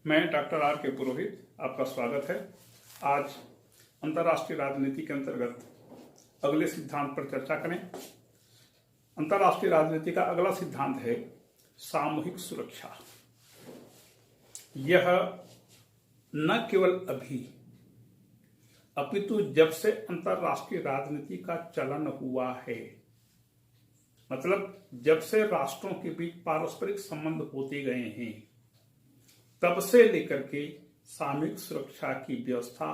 मैं doctor R के पुरोहित, आपका स्वागत है। आज अंतर्राष्ट्रीय राजनीति के अंतर्गत अगले सिद्धांत पर चर्चा करें। अंतर्राष्ट्रीय राजनीति का अगला सिद्धांत है सामूहिक सुरक्षा। यह न केवल अभी अपितु जब से अंतर्राष्ट्रीय राजनीति का चलन हुआ है, मतलब जब से राष्ट्रों के बीच पारस्परिक संबंध होते गए हैं, तब से लेकर के सामूहिक सुरक्षा की व्यवस्था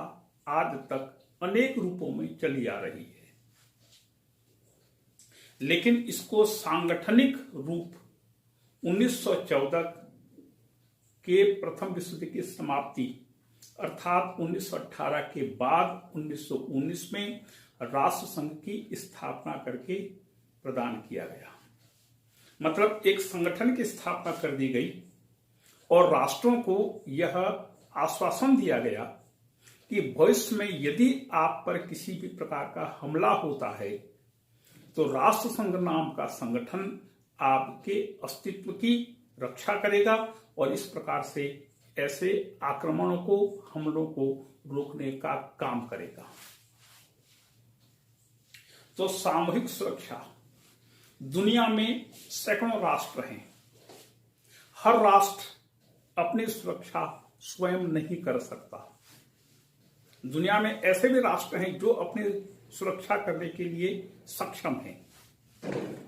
आज तक अनेक रूपों में चली आ रही है। लेकिन इसको सांगठनिक रूप 1914 के प्रथम विश्व युद्ध की समाप्ति अर्थात 1918 के बाद 1919 में राष्ट्र संघ की स्थापना करके प्रदान किया गया। मतलब एक संगठन की स्थापना कर दी गई और राष्ट्रों को यह आश्वासन दिया गया कि भविष्य में यदि आप पर किसी भी प्रकार का हमला होता है तो राष्ट्र संघ नाम का संगठन आपके अस्तित्व की रक्षा करेगा और इस प्रकार से ऐसे आक्रमणों को, हमलों को रोकने का काम करेगा। तो सामूहिक सुरक्षा, दुनिया में सैकड़ों राष्ट्र हैं। हर राष्ट्र अपनी सुरक्षा स्वयं नहीं कर सकता। दुनिया में ऐसे भी राष्ट्र हैं जो अपनी सुरक्षा करने के लिए सक्षम हैं,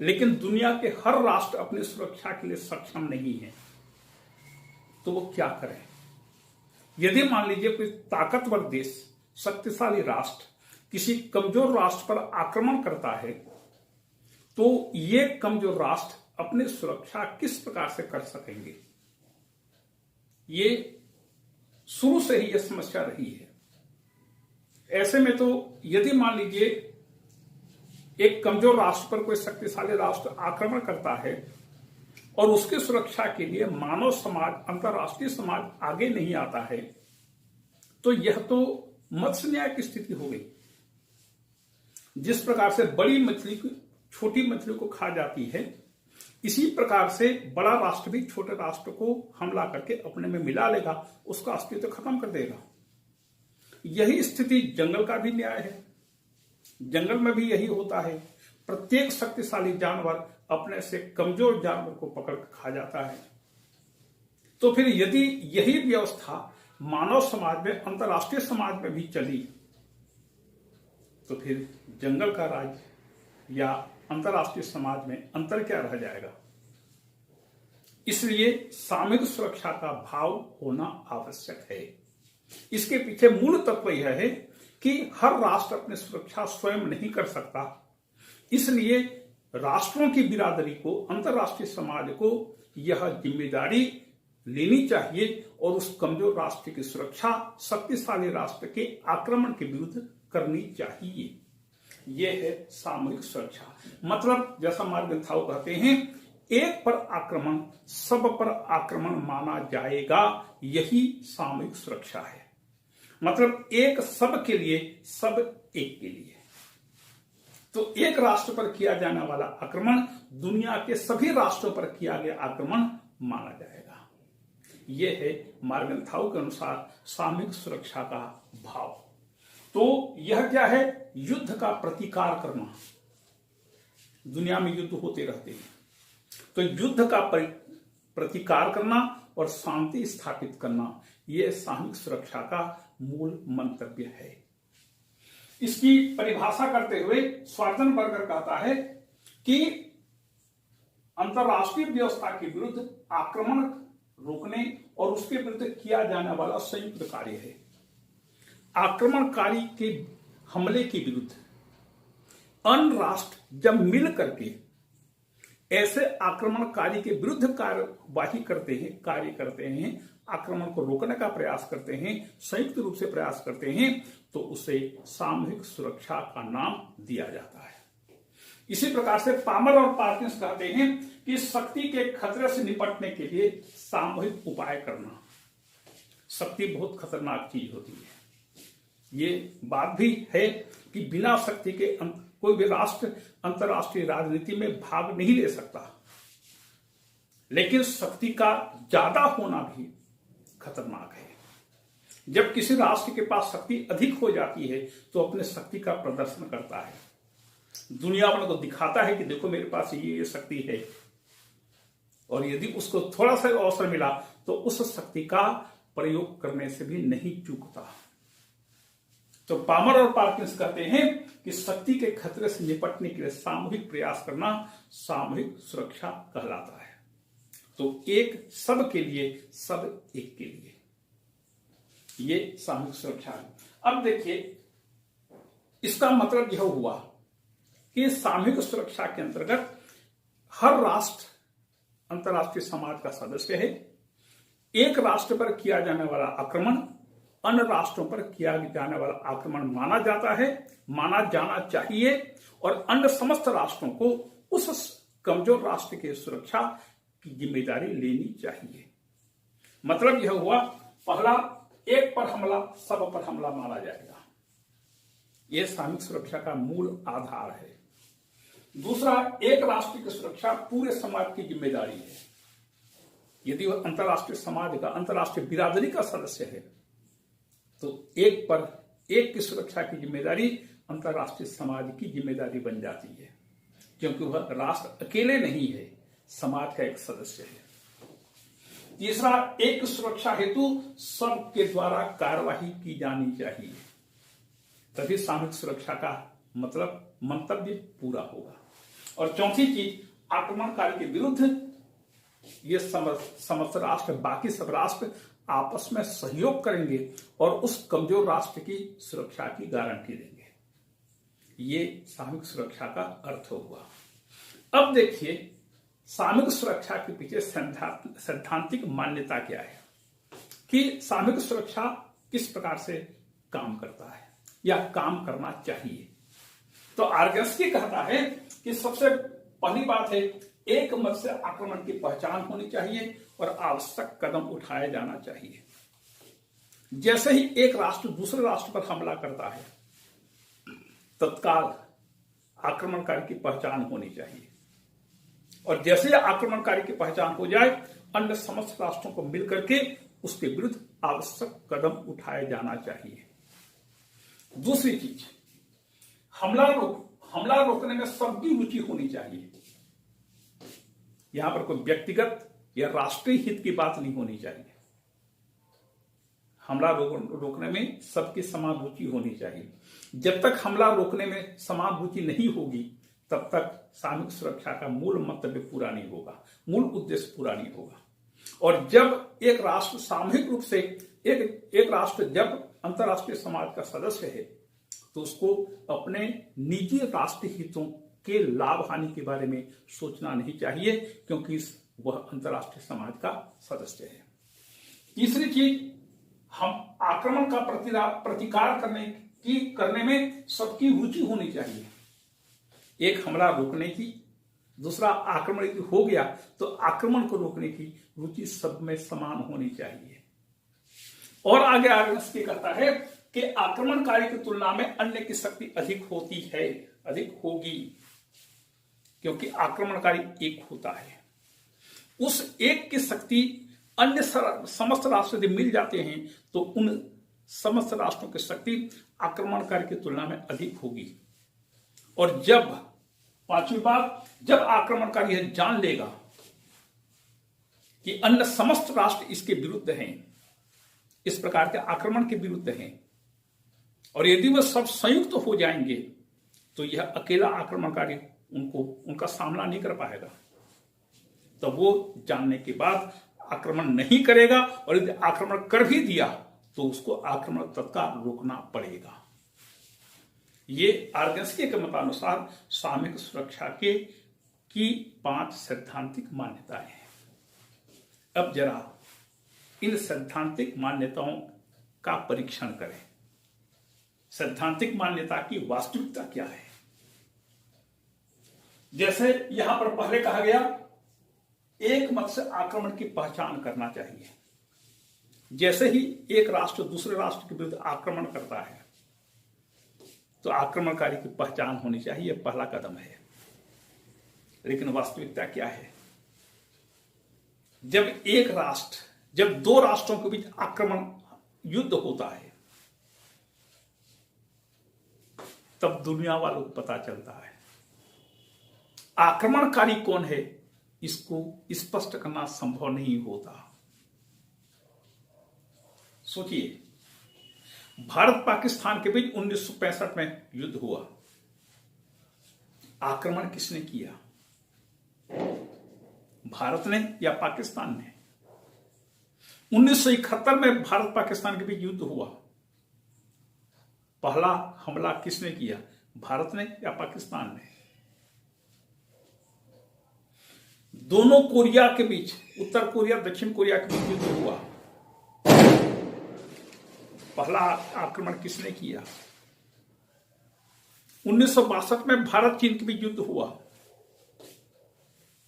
लेकिन दुनिया के हर राष्ट्र अपनी सुरक्षा के लिए सक्षम नहीं है। तो वो क्या करें? यदि मान लीजिए कोई ताकतवर देश, शक्तिशाली राष्ट्र किसी कमजोर राष्ट्र पर आक्रमण करता है, तो ये कमजोर राष्ट्र अपनी सुरक्षा किस प्रकार से कर सकेंगे? ये शुरू से ही यह समस्या रही है। ऐसे में तो यदि मान लीजिए एक कमजोर राष्ट्र पर कोई शक्तिशाली राष्ट्र आक्रमण करता है और उसकी सुरक्षा के लिए मानव समाज, अंतर्राष्ट्रीय समाज आगे नहीं आता है, तो यह तो मत्स्य न्याय की स्थिति हो गई। जिस प्रकार से बड़ी मछली छोटी मछली को खा जाती है, इसी प्रकार से बड़ा राष्ट्र भी छोटे राष्ट्र को हमला करके अपने में मिला लेगा, उसका अस्तित्व खत्म कर देगा। यही स्थिति जंगल का भी न्याय है। जंगल में भी यही होता है। प्रत्येक शक्तिशाली जानवर अपने से कमजोर जानवर को पकड़ खा जाता है। तो फिर यदि यही व्यवस्था मानव समाज में, अंतर्राष्ट्रीय समाज में भी चली, तो फिर जंगल का राज या अंतर्राष्ट्रीय समाज में अंतर क्या रह जाएगा? इसलिए सामूहिक सुरक्षा का भाव होना आवश्यक है। इसके पीछे मूल तत्व यह है कि हर राष्ट्र अपनी सुरक्षा स्वयं नहीं कर सकता। इसलिए राष्ट्रों की बिरादरी को, अंतर्राष्ट्रीय समाज को यह जिम्मेदारी लेनी चाहिए और उस कमजोर राष्ट्र की सुरक्षा शक्तिशाली राष्ट्र के आक्रमण के विरुद्ध करनी चाहिए। यह है सामूहिक सुरक्षा। मतलब जैसा मार्गन्थाउ कहते हैं, एक पर आक्रमण सब पर आक्रमण माना जाएगा, यही सामूहिक सुरक्षा है। मतलब एक सब के लिए, सब एक के लिए। तो एक राष्ट्र पर किया जाने वाला आक्रमण दुनिया के सभी राष्ट्रों पर किया गया आक्रमण माना जाएगा। यह है मार्गन्थाउ के अनुसार सामूहिक सुरक्षा का भाव। तो यह क्या है? युद्ध का प्रतिकार करना। दुनिया में युद्ध होते रहते हैं, तो युद्ध का प्रतिकार करना और शांति स्थापित करना, यह सामूहिक सुरक्षा का मूल मंतव्य है। इसकी परिभाषा करते हुए श्वार्ज़ेनबर्गर कहता है कि अंतर्राष्ट्रीय व्यवस्था के विरुद्ध आक्रमण रोकने और उसके विरुद्ध किया जाने वाला संयुक्त कार्य है। आक्रमणकारी के हमले के विरुद्ध अन्य राष्ट्र जब मिल करके ऐसे आक्रमणकारी के विरुद्ध कार्यवाही करते हैं, कार्य करते हैं, आक्रमण को रोकने का प्रयास करते हैं, संयुक्त रूप से प्रयास करते हैं, तो उसे सामूहिक सुरक्षा का नाम दिया जाता है। इसी प्रकार से पामर और पार्किंस कहते हैं कि शक्ति के खतरे से निपटने के लिए सामूहिक उपाय करना। शक्ति बहुत खतरनाक चीज होती है। ये बात भी है कि बिना शक्ति के कोई भी राष्ट्र अंतर्राष्ट्रीय राजनीति में भाग नहीं ले सकता। लेकिन शक्ति का ज्यादा होना भी खतरनाक है। जब किसी राष्ट्र के पास शक्ति अधिक हो जाती है तो अपने शक्ति का प्रदर्शन करता है, दुनिया वालों को दिखाता है कि देखो मेरे पास ये शक्ति है, और यदि उसको थोड़ा सा अवसर मिला तो उस शक्ति का प्रयोग करने से भी नहीं चूकता। तो पामर और पार्किंस कहते हैं कि शक्ति के खतरे से निपटने के लिए सामूहिक प्रयास करना सामूहिक सुरक्षा कहलाता है। तो एक सब के लिए, सब एक के लिए, ये सामूहिक सुरक्षा है। अब देखिए, इसका मतलब यह हुआ कि सामूहिक सुरक्षा के अंतर्गत हर राष्ट्र अंतर्राष्ट्रीय समाज का सदस्य है। एक राष्ट्र पर किया जाने वाला आक्रमण अन्य राष्ट्रों पर किया जाने वाला आक्रमण माना जाता है, माना जाना चाहिए, और अन्य समस्त राष्ट्रों को उस कमजोर राष्ट्र की सुरक्षा की जिम्मेदारी लेनी चाहिए। मतलब यह हुआ, पहला एक पर हमला सब पर हमला माना जाएगा, यह सामूहिक सुरक्षा का मूल आधार है। दूसरा, एक राष्ट्र की सुरक्षा पूरे समाज की जिम्मेदारी है। यदि वह अंतर्राष्ट्रीय समाज का, अंतर्राष्ट्रीय बिरादरी का सदस्य है तो एक पर एक की सुरक्षा की जिम्मेदारी अंतर्राष्ट्रीय समाज की जिम्मेदारी बन जाती है, क्योंकि वह राष्ट्र अकेले नहीं है, समाज का एक सदस्य है। तीसरा, एक सुरक्षा हेतु सबके द्वारा कार्यवाही की जानी चाहिए, तभी सामूहिक सुरक्षा का मतलब मंतव्य पूरा होगा। और चौथी चीज, आक्रमणकारी के विरुद्ध ये समस्त राष्ट्र, बाकी सब राष्ट्र आपस में सहयोग करेंगे और उस कमजोर राष्ट्र की सुरक्षा की गारंटी देंगे। ये सामूहिक सुरक्षा का अर्थ हुआ। अब देखिए, सामूहिक सुरक्षा के पीछे सैद्धांतिक मान्यता क्या है कि सामूहिक सुरक्षा किस प्रकार से काम करता है या काम करना चाहिए। तो आर्गेन्स्की कहता है कि सबसे पहली बात है, एक मत से आक्रमण की पहचान होनी चाहिए और आवश्यक कदम उठाया जाना चाहिए। जैसे ही एक राष्ट्र दूसरे राष्ट्र पर हमला करता है, तत्काल आक्रमणकारी की पहचान होनी चाहिए, और जैसे ही आक्रमणकारी की पहचान हो जाए, अन्य समस्त राष्ट्रों को मिलकर के उसके विरुद्ध आवश्यक कदम उठाया जाना चाहिए। दूसरी चीज, हमला रोकने में सबकी रुचि होनी चाहिए। यहां पर कोई व्यक्तिगत या राष्ट्रीय हित की बात नहीं होनी चाहिए। हमला रोकने में सबकी समान रुचि होनी चाहिए। जब तक हमला रोकने में समान रुचि नहीं होगी, तब तक सामूहिक सुरक्षा का मूल मंतव्य पूरा नहीं होगा, मूल उद्देश्य पूरा नहीं होगा। और जब एक राष्ट्र सामूहिक रूप से एक राष्ट्र जब अंतर्राष्ट्रीय समाज का सदस्य है, तो उसको अपने निजी राष्ट्रीय हितों के लाभ हानि के बारे में सोचना नहीं चाहिए, क्योंकि वह अंतर्राष्ट्रीय समाज का सदस्य है। तीसरी चीज, हम आक्रमण का प्रतिकार करने में सबकी रुचि होनी चाहिए। एक हमला रोकने की, दूसरा आक्रमण यदि हो गया तो आक्रमण को रोकने की रुचि सब में समान होनी चाहिए। और आगे आर्गेन्स्की कहता है कि आक्रमणकारी की तुलना में अन्य की शक्ति अधिक होती है, अधिक होगी, क्योंकि आक्रमणकारी एक होता है। उस एक की शक्ति अन्य समस्त राष्ट्र यदि मिल जाते हैं तो उन समस्त राष्ट्रों की शक्ति आक्रमणकारी की तुलना में अधिक होगी। और पांचवी बात, जब आक्रमणकारी यह जान लेगा कि अन्य समस्त राष्ट्र इसके विरुद्ध हैं, इस प्रकार के आक्रमण के विरुद्ध हैं, और यदि वह सब संयुक्त हो जाएंगे तो यह अकेला आक्रमणकारी उनका सामना नहीं कर पाएगा। तो वो जानने के बाद आक्रमण नहीं करेगा, और यदि आक्रमण कर भी दिया तो उसको आक्रमण तत्काल रोकना पड़ेगा। ये आर्गेन्स्की के मतानुसार सामूहिक सुरक्षा की 5 सैद्धांतिक मान्यताएं हैं। अब जरा इन सैद्धांतिक मान्यताओं का परीक्षण करें। सैद्धांतिक मान्यता की वास्तविकता क्या है? जैसे यहां पर पहले कहा गया, एक मत से आक्रमण की पहचान करना चाहिए। जैसे ही एक राष्ट्र दूसरे राष्ट्र के विरुद्ध आक्रमण करता है तो आक्रमणकारी की पहचान होनी चाहिए, पहला कदम है। लेकिन वास्तविकता क्या है? जब एक राष्ट्र जब दो राष्ट्रों के बीच आक्रमण युद्ध होता है तब दुनिया वालों को पता चलता है आक्रमणकारी कौन है, इसको स्पष्ट करना संभव नहीं होता। सोचिए, भारत पाकिस्तान के बीच 1965 में युद्ध हुआ, आक्रमण किसने किया, भारत ने या पाकिस्तान ने? 1971 में भारत पाकिस्तान के बीच युद्ध हुआ, पहला हमला किसने किया, भारत ने या पाकिस्तान ने? दोनों कोरिया के बीच, उत्तर कोरिया दक्षिण कोरिया के बीच युद्ध हुआ, पहला आक्रमण किसने किया? 1962 में भारत चीन के बीच युद्ध हुआ,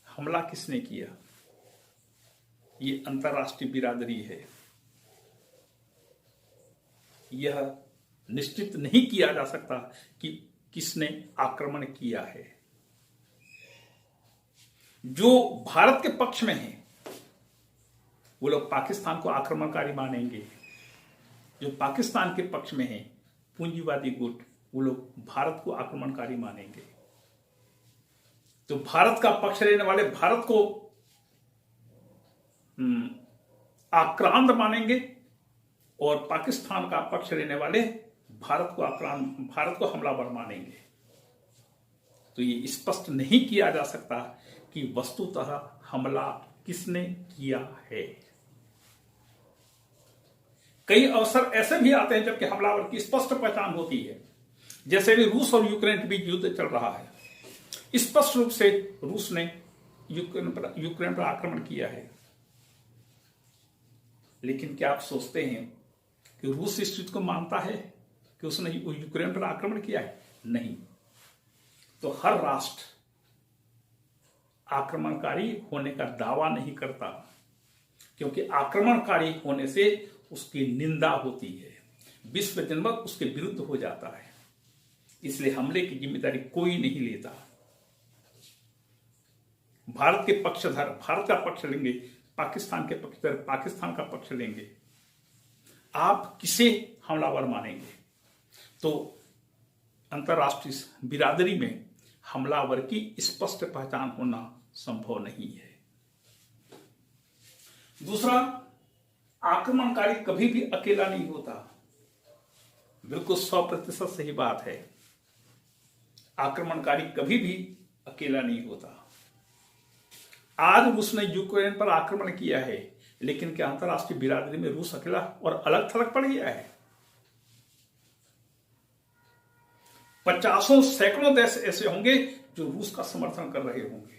हमला किसने किया? ये अंतर्राष्ट्रीय बिरादरी है। यह निश्चित नहीं किया जा सकता कि किसने आक्रमण किया है। जो भारत के पक्ष में है वो लोग पाकिस्तान को आक्रमणकारी मानेंगे, जो पाकिस्तान के पक्ष में है पूंजीवादी गुट, वो लोग भारत को आक्रमणकारी मानेंगे। तो भारत का पक्ष लेने वाले भारत को आक्रांत मानेंगे और पाकिस्तान का पक्ष लेने वाले भारत को हमलावर मानेंगे। तो ये स्पष्ट नहीं किया जा सकता कि वस्तुतः हमला किसने किया है। कई अवसर ऐसे भी आते हैं जबकि हमलावर की स्पष्ट पहचान होती है, जैसे भी रूस और यूक्रेन के बीच युद्ध चल रहा है, स्पष्ट रूप से रूस ने यूक्रेन पर आक्रमण किया है। लेकिन क्या आप सोचते हैं कि रूस इस चीज को मानता है कि उसने यूक्रेन पर आक्रमण किया है? नहीं। तो हर राष्ट्र आक्रमणकारी होने का दावा नहीं करता, क्योंकि आक्रमणकारी होने से उसकी निंदा होती है, विश्व जनमत उसके विरुद्ध हो जाता है। इसलिए हमले की जिम्मेदारी कोई नहीं लेता। भारत के पक्षधर भारत का पक्ष लेंगे, पाकिस्तान के पक्षधर पाकिस्तान का पक्ष लेंगे। आप किसे हमलावर मानेंगे? तो अंतर्राष्ट्रीय बिरादरी में हमलावर की स्पष्ट पहचान होना संभव नहीं है। दूसरा, आक्रमणकारी कभी भी अकेला नहीं होता। बिल्कुल 100% सही बात है। आक्रमणकारी कभी भी अकेला नहीं होता। आज रूस ने यूक्रेन पर आक्रमण किया है, लेकिन क्या अंतर्राष्ट्रीय बिरादरी में रूस अकेला और अलग थलग पड़ गया है? 50 सैकड़ों देश ऐसे होंगे जो रूस का समर्थन कर रहे होंगे।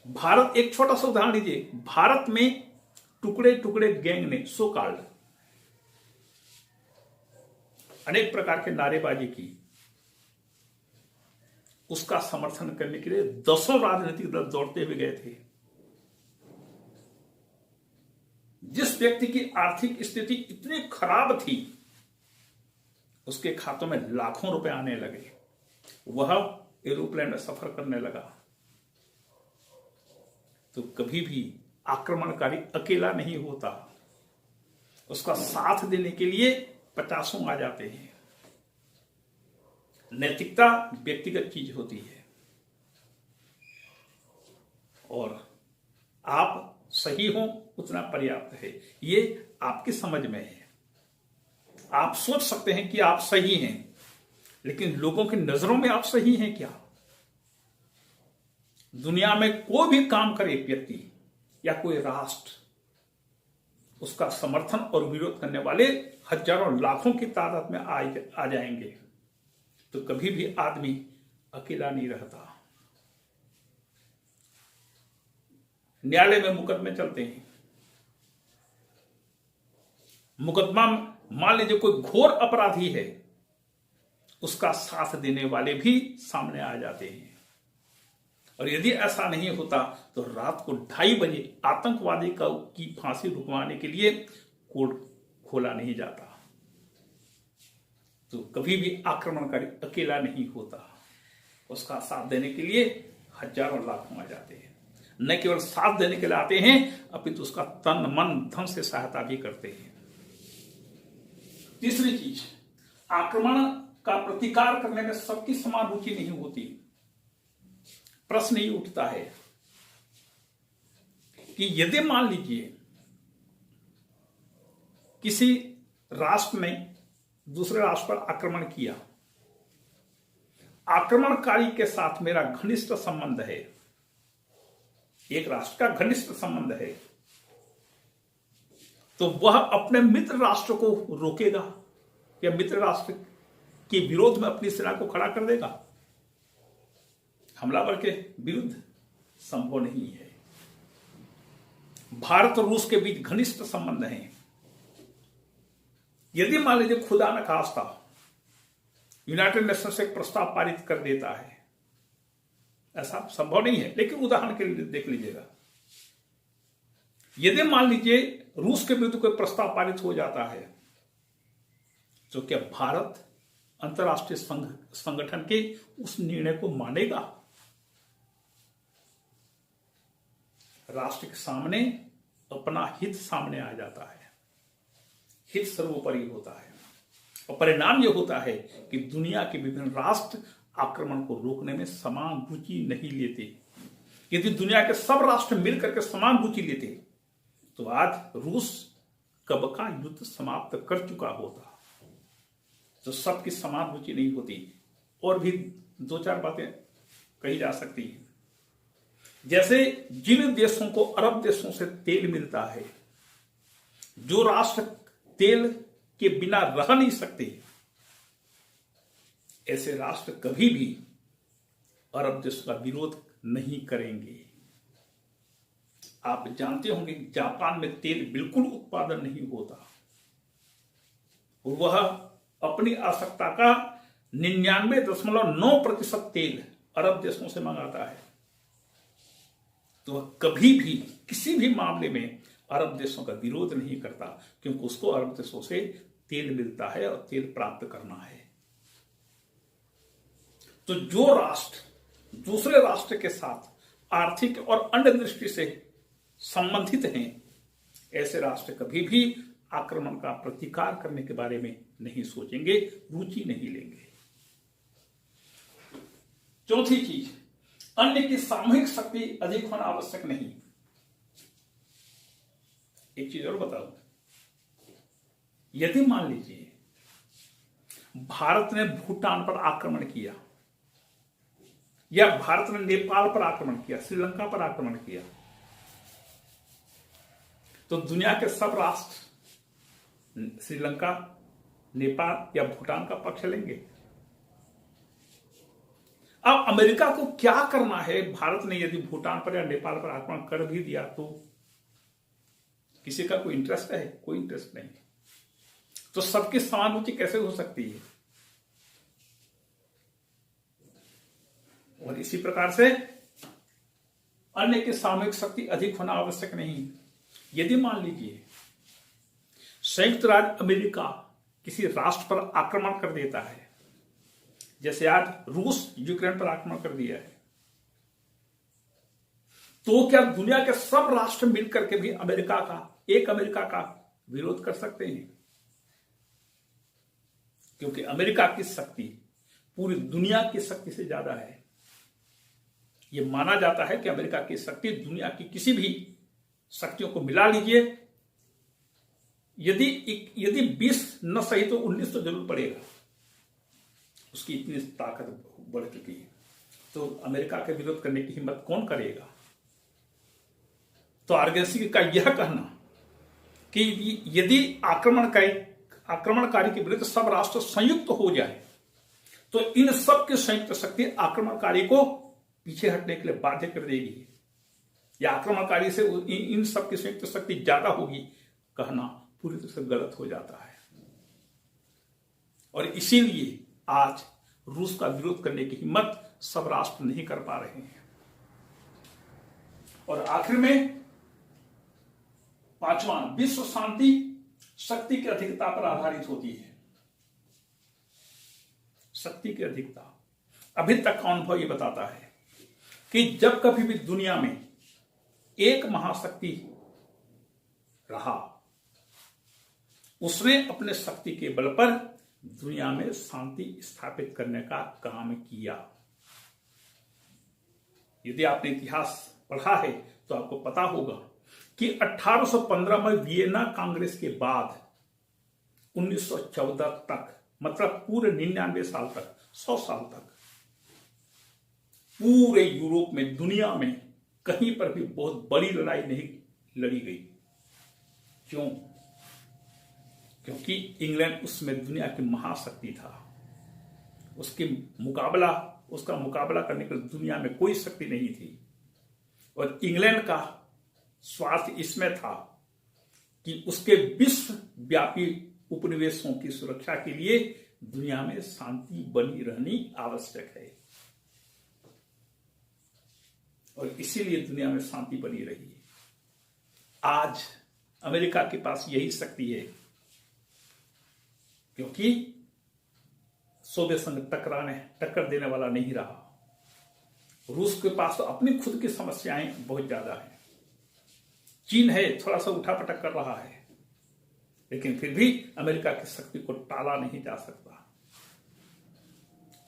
भारत, एक छोटा सा उदाहरण लीजिए, भारत में टुकड़े टुकड़े गैंग ने सो कॉल्ड अनेक प्रकार के नारेबाजी की। उसका समर्थन करने के लिए 10 राजनीतिक दल दौड़ते हुए गए थे। जिस व्यक्ति की आर्थिक स्थिति इतनी खराब थी, उसके खातों में लाखों रुपए आने लगे, वह एरोप्लेन में सफर करने लगा। तो कभी भी आक्रमणकारी अकेला नहीं होता, उसका साथ देने के लिए 50 आ जाते हैं। नैतिकता व्यक्तिगत चीज होती है और आप सही हो उतना पर्याप्त है। ये आपकी समझ में है। आप सोच सकते हैं कि आप सही हैं, लेकिन लोगों की नजरों में आप सही हैं क्या? दुनिया में कोई भी काम करे व्यक्ति या कोई राष्ट्र, उसका समर्थन और विरोध करने वाले हजारों लाखों की तादाद में आ जाएंगे। तो कभी भी आदमी अकेला नहीं रहता। न्यायालय में मुकदमे चलते हैं। मुकदमा, मान लीजिए कोई घोर अपराधी है, उसका साथ देने वाले भी सामने आ जाते हैं। और यदि ऐसा नहीं होता तो रात को 2:30 बजे आतंकवादी की फांसी रुकवाने के लिए कोर्ट खोला नहीं जाता। तो कभी भी आक्रमणकारी अकेला नहीं होता, उसका साथ देने के लिए हजारों लाखों आ जाते हैं। न केवल साथ देने के लिए आते हैं, अपितु उसका तन मन धन से सहायता भी करते हैं। तीसरी चीज, आक्रमण का प्रतिकार करने में सबकी समान रुचि नहीं होती। प्रश्न ये उठता है कि यदि मान लीजिए किसी राष्ट्र ने दूसरे राष्ट्र पर आक्रमण किया, आक्रमणकारी के साथ मेरा घनिष्ठ संबंध है, एक राष्ट्र का घनिष्ठ संबंध है, तो वह अपने मित्र राष्ट्र को रोकेगा या मित्र राष्ट्र के विरोध में अपनी सेना को खड़ा कर देगा? हमलावर के विरुद्ध संभव नहीं है। भारत और रूस के बीच घनिष्ठ संबंध हैं। यदि मान लीजिए खुदा न खास्ता यूनाइटेड नेशंस एक प्रस्ताव पारित कर देता है, ऐसा संभव नहीं है, लेकिन उदाहरण के लिए देख लीजिएगा, यदि मान लीजिए रूस के विरुद्ध कोई प्रस्ताव पारित हो जाता है, तो क्या भारत अंतरराष्ट्रीय संगठन के उस निर्णय को मानेगा? राष्ट्र के सामने अपना हित सामने आ जाता है, हित सर्वोपरि होता है, और परिणाम यह होता है कि दुनिया के विभिन्न राष्ट्र आक्रमण को रोकने में समान रुचि नहीं लेते। यदि दुनिया के सब राष्ट्र मिलकर के समान रुचि लेते तो आज रूस कब का युद्ध समाप्त कर चुका होता। तो सबकी समान रुचि नहीं होती। और भी दो चार बातें कही जा सकती हैं, जैसे जिन देशों को अरब देशों से तेल मिलता है, जो राष्ट्र तेल के बिना रह नहीं सकते, ऐसे राष्ट्र कभी भी अरब देशों का विरोध नहीं करेंगे। आप जानते होंगे कि जापान में तेल बिल्कुल उत्पादन नहीं होता और वह अपनी आवश्यकता का 99.9% तेल अरब देशों से मंगाता है। तो वह कभी भी किसी भी मामले में अरब देशों का विरोध नहीं करता, क्योंकि उसको अरब देशों से तेल मिलता है और तेल प्राप्त करना है। तो जो राष्ट्र दूसरे राष्ट्र के साथ आर्थिक और अन्य दृष्टि से संबंधित हैं, ऐसे राष्ट्र कभी भी आक्रमण का प्रतिकार करने के बारे में नहीं सोचेंगे, रुचि नहीं लेंगे। चौथी चीज, अन्य की सामूहिक शक्ति अधिक होना आवश्यक नहीं। एक चीज और बताऊं, यदि मान लीजिए भारत ने भूटान पर आक्रमण किया या भारत ने नेपाल पर आक्रमण किया, श्रीलंका पर आक्रमण किया, तो दुनिया के सब राष्ट्र श्रीलंका, नेपाल या भूटान का पक्ष लेंगे। अब अमेरिका को क्या करना है? भारत ने यदि भूटान पर या नेपाल पर आक्रमण कर भी दिया तो किसी का कोई इंटरेस्ट है? कोई इंटरेस्ट नहीं। तो सबकी सहानुभूति कैसे हो सकती है? और इसी प्रकार से अन्य की सामूहिक शक्ति अधिक होना आवश्यक नहीं। यदि मान लीजिए संयुक्त राज्य अमेरिका किसी राष्ट्र पर आक्रमण कर देता है, जैसे आज रूस यूक्रेन पर आक्रमण कर दिया है, तो क्या दुनिया के सब राष्ट्र मिलकर के भी अमेरिका का विरोध कर सकते हैं? क्योंकि अमेरिका की शक्ति पूरी दुनिया की शक्ति से ज्यादा है। यह माना जाता है कि अमेरिका की शक्ति दुनिया की किसी भी शक्तियों को मिला लीजिए, यदि 20 न सही तो 19 तो जरूर पड़ेगा। उसकी इतनी ताकत बढ़ चुकी है, तो अमेरिका के विरोध करने की हिम्मत कौन करेगा? तो आर्गेंसी का यह कहना कि यदि आक्रमणकारी के विरुद्ध सब राष्ट्र संयुक्त हो जाए तो इन सब की संयुक्त शक्ति आक्रमणकारी को पीछे हटने के लिए बाध्य कर देगी, या आक्रमणकारी से इन सब की संयुक्त शक्ति ज्यादा होगी, कहना पूरी तरह से गलत हो जाता है। और इसीलिए आज रूस का विरोध करने की हिम्मत सब राष्ट्र नहीं कर पा रहे हैं। और आखिर में पांचवा, विश्व शांति शक्ति की अधिकता पर आधारित होती है। शक्ति की अधिकता, अभी तक का अनुभव यह बताता है कि जब कभी भी दुनिया में एक महाशक्ति रहा, उसने अपने शक्ति के बल पर दुनिया में शांति स्थापित करने का काम किया। यदि आपने इतिहास पढ़ा है तो आपको पता होगा कि 1815 में वियना कांग्रेस के बाद 1914 तक, मतलब पूरे 99 साल तक, 100 साल तक पूरे यूरोप में, दुनिया में कहीं पर भी बहुत बड़ी लड़ाई नहीं लड़ी गई। क्यों? क्योंकि इंग्लैंड उसमें दुनिया की महाशक्ति था। उसका मुकाबला करने के लिए दुनिया में कोई शक्ति नहीं थी। और इंग्लैंड का स्वार्थ इसमें था कि उसके विश्वव्यापी उपनिवेशों की सुरक्षा के लिए दुनिया में शांति बनी रहनी आवश्यक है, और इसीलिए दुनिया में शांति बनी रही है। आज अमेरिका के पास यही शक्ति है, क्योंकि सोवियत संघ टक्कर देने वाला नहीं रहा। रूस के पास तो अपनी खुद की समस्याएं बहुत ज्यादा हैं। चीन है, थोड़ा सा उठापटक कर रहा है, लेकिन फिर भी अमेरिका की शक्ति को टाला नहीं जा सकता।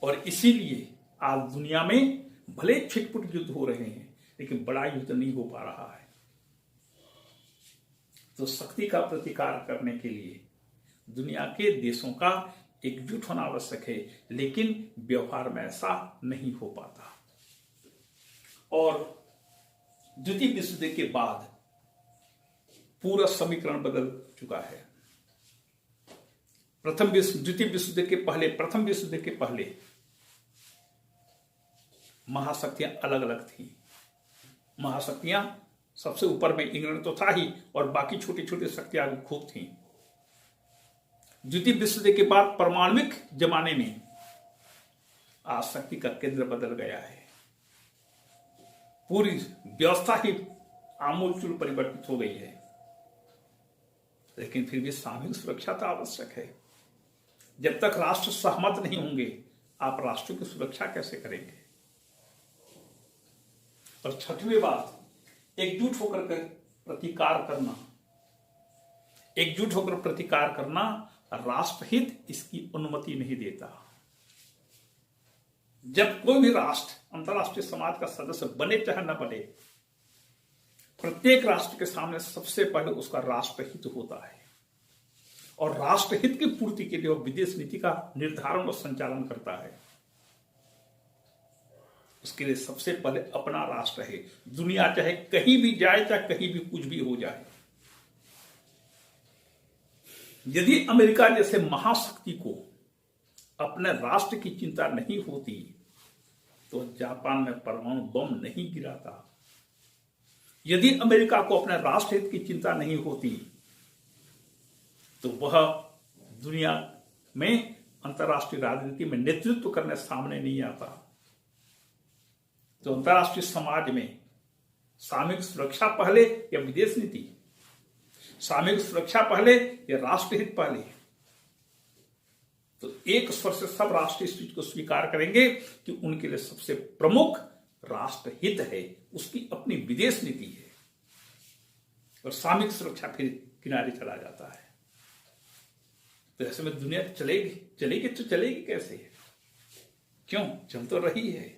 और इसीलिए आज दुनिया में भले छिटपुट युद्ध हो रहे हैं, लेकिन बड़ा युद्ध नहीं हो पा रहा है। तो शक्ति का प्रतिकार करने के लिए दुनिया के देशों का एकजुट होना आवश्यक है, लेकिन व्यवहार में ऐसा नहीं हो पाता। और द्वितीय विश्व युद्ध के बाद पूरा समीकरण बदल चुका है। द्वितीय विश्व युद्ध के पहले, प्रथम विश्व युद्ध के पहले महाशक्तियां अलग अलग थी। महाशक्तियां सबसे ऊपर में इंग्लैंड तो था ही, और बाकी छोटी छोटी शक्तियां खूब थी। द्वितीय विश्व युद्ध के बाद परमाणुविक जमाने में आज शक्ति का केंद्र बदल गया है। पूरी व्यवस्था ही आमूलचूल परिवर्तित हो गई है। लेकिन फिर भी सामूहिक सुरक्षा तो आवश्यक है। जब तक राष्ट्र सहमत नहीं होंगे, आप राष्ट्र की सुरक्षा कैसे करेंगे? और छठवीं बात, एकजुट होकर प्रतिकार करना। एकजुट होकर प्रतिकार करना, राष्ट्रहित इसकी अनुमति नहीं देता। जब कोई भी राष्ट्र अंतर्राष्ट्रीय समाज का सदस्य बने चाहे न बने, प्रत्येक राष्ट्र के सामने सबसे पहले उसका राष्ट्रहित होता है, और राष्ट्रहित की पूर्ति के लिए वह विदेश नीति का निर्धारण और संचालन करता है। उसके लिए सबसे पहले अपना राष्ट्र है। दुनिया चाहे कहीं भी जाए, चाहे कहीं भी कुछ भी हो जाए। यदि अमेरिका जैसे महाशक्ति को अपने राष्ट्र की चिंता नहीं होती, तो जापान में परमाणु बम नहीं गिराता। यदि अमेरिका को अपने राष्ट्रहित की चिंता नहीं होती, तो वह दुनिया में अंतर्राष्ट्रीय राजनीति में नेतृत्व करने सामने नहीं आता। तो अंतर्राष्ट्रीय समाज में सामूहिक सुरक्षा पहले या विदेश नीति? सामूहिक सुरक्षा पहले या राष्ट्रहित पहले? तो एक स्वर से सब राष्ट्र इस चीज को स्वीकार करेंगे कि उनके लिए सबसे प्रमुख राष्ट्रहित है, उसकी अपनी विदेश नीति है, और सामूहिक सुरक्षा फिर किनारे चला जाता है। तो ऐसे में दुनिया चलेगी तो चलेगी कैसे? क्यों? चल तो रही है,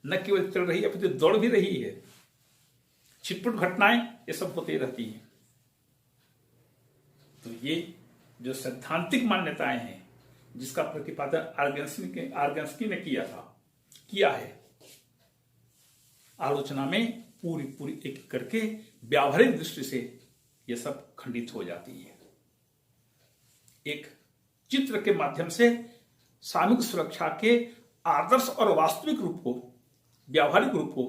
न केवल चल रही है, फिर दौड़ भी रही है। छिटपुट घटनाएं ये सब होती रहती हैं। तो ये जो सैद्धांतिक मान्यताएं हैं, जिसका प्रतिपादन आर्गेन्स्की ने किया है, आलोचना में पूरी एक करके व्यावहारिक दृष्टि से ये सब खंडित हो जाती है। एक चित्र के माध्यम से सामूहिक सुरक्षा के आदर्श और वास्तविक रूप को, व्यावहारिक रूप को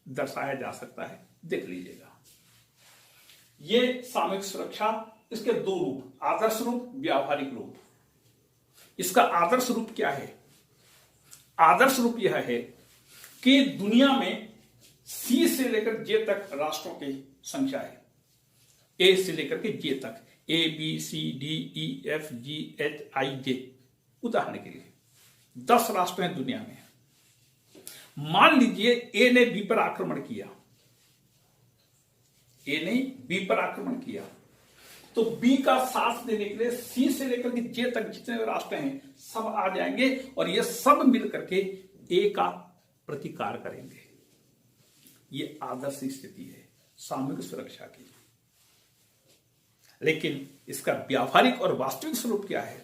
दर्शाया जा सकता है। देख लीजिएगा, ये सामूहिक सुरक्षा, इसके दो रूप, आदर्श रूप, व्यावहारिक रूप। इसका आदर्श रूप क्या है? आदर्श रूप यह है कि दुनिया में सी से लेकर जे तक राष्ट्रों की संख्या है। ए से लेकर के जे तक, A B C D E F G H I J. उदाहरण के लिए 10 राष्ट्र हैं दुनिया में। मान लीजिए ए ने बी पर आक्रमण किया, ए ने बी पर आक्रमण किया, तो बी का साथ देने के लिए सी से लेकर के जे तक जितने भी राष्ट्र हैं सब आ जाएंगे और ये सब मिल करके ए का प्रतिकार करेंगे। ये आदर्श स्थिति है सामूहिक सुरक्षा की। लेकिन इसका व्यावहारिक और वास्तविक स्वरूप क्या है?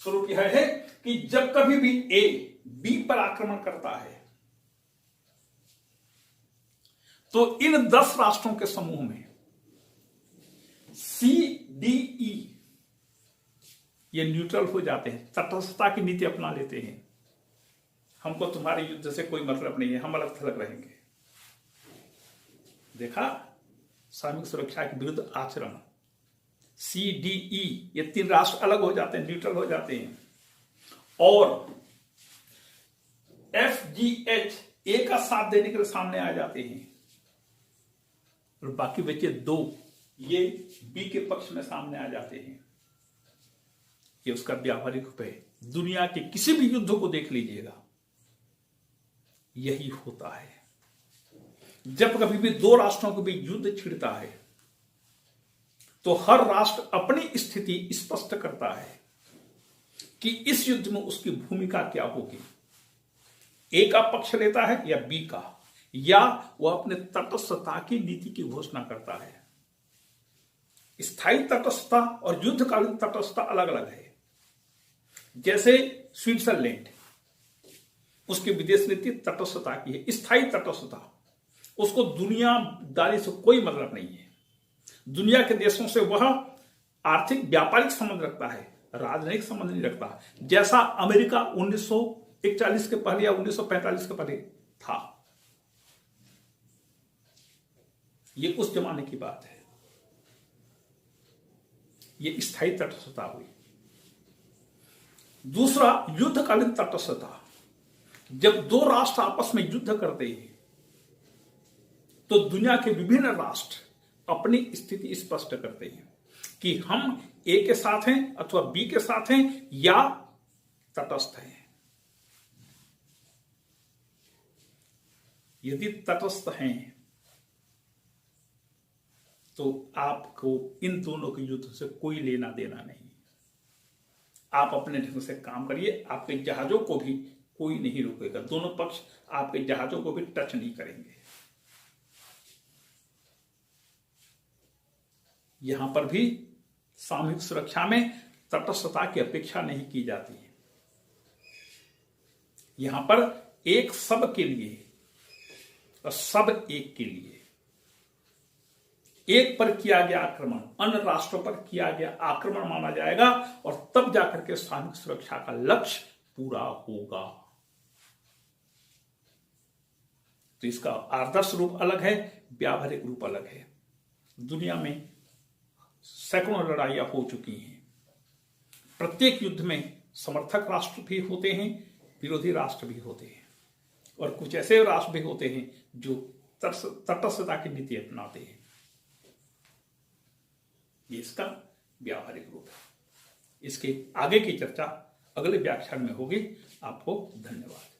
स्वरूप यह है कि जब कभी भी ए बी पर आक्रमण करता है तो इन 10 राष्ट्रों के समूह में सी डी ई ये न्यूट्रल हो जाते हैं, तटस्थता की नीति अपना लेते हैं। हमको तुम्हारे युद्ध से कोई मतलब नहीं है, हम अलग थलग रहेंगे। देखा सामूहिक सुरक्षा के विरुद्ध आचरण। सी डी ई ये 3 राष्ट्र अलग हो जाते हैं, न्यूट्रल हो जाते हैं। और एफ जी एच ए का साथ देने के लिए सामने आ जाते हैं और बाकी बचे 2 ये बी के पक्ष में सामने आ जाते हैं। ये उसका व्यावहारिक रूप है। दुनिया के किसी भी युद्ध को देख लीजिएगा, यही होता है। जब कभी भी 2 राष्ट्रों के बीच युद्ध छिड़ता है तो हर राष्ट्र अपनी स्थिति स्पष्ट करता है कि इस युद्ध में उसकी भूमिका क्या होगी। ए का पक्ष लेता है या बी का, या वह अपने तटस्थता की नीति की घोषणा करता है। स्थायी तटस्थता और युद्धकालीन तटस्थता अलग अलग है। जैसे स्विट्जरलैंड, उसकी विदेश नीति तटस्थता की है। स्थायी तटस्थता, उसको दुनियादारी से कोई मतलब नहीं है। दुनिया के देशों से वह आर्थिक व्यापारिक संबंध रखता है, राजनयिक संबंध नहीं रखता, जैसा अमेरिका 1941 के पहले या 1945 के पहले था। ये उस जमाने की बात है। ये स्थायी तटस्थता हुई। दूसरा युद्धकालीन तटस्थता। जब 2 राष्ट्र आपस में युद्ध करते हैं तो दुनिया के विभिन्न राष्ट्र अपनी स्थिति स्पष्ट करते हैं कि हम ए के साथ हैं अथवा बी के साथ हैं या तटस्थ हैं। यदि तटस्थ हैं तो आपको इन दोनों के युद्ध से कोई लेना देना नहीं। आप अपने ढंग से काम करिए, आपके जहाजों को भी कोई नहीं रोकेगा। दोनों पक्ष आपके जहाजों को भी टच नहीं करेंगे। यहां पर भी सामूहिक सुरक्षा में तटस्थता की अपेक्षा नहीं की जाती है। यहां पर एक सब के लिए और सब एक के लिए। एक पर किया गया आक्रमण अन्य राष्ट्रों पर किया गया आक्रमण माना जाएगा और तब जाकर के सामूहिक सुरक्षा का लक्ष्य पूरा होगा। तो इसका आदर्श रूप अलग है, व्यावहारिक रूप अलग है। दुनिया में सैकड़ों लड़ाइयां हो चुकी हैं। प्रत्येक युद्ध में समर्थक राष्ट्र भी होते हैं, विरोधी राष्ट्र भी होते हैं, और कुछ ऐसे राष्ट्र भी होते हैं जो तटस्थता की नीति अपनाते हैं। ये इसका व्यावहारिक रूप है। इसके आगे की चर्चा अगले व्याख्यान में होगी। आपको धन्यवाद।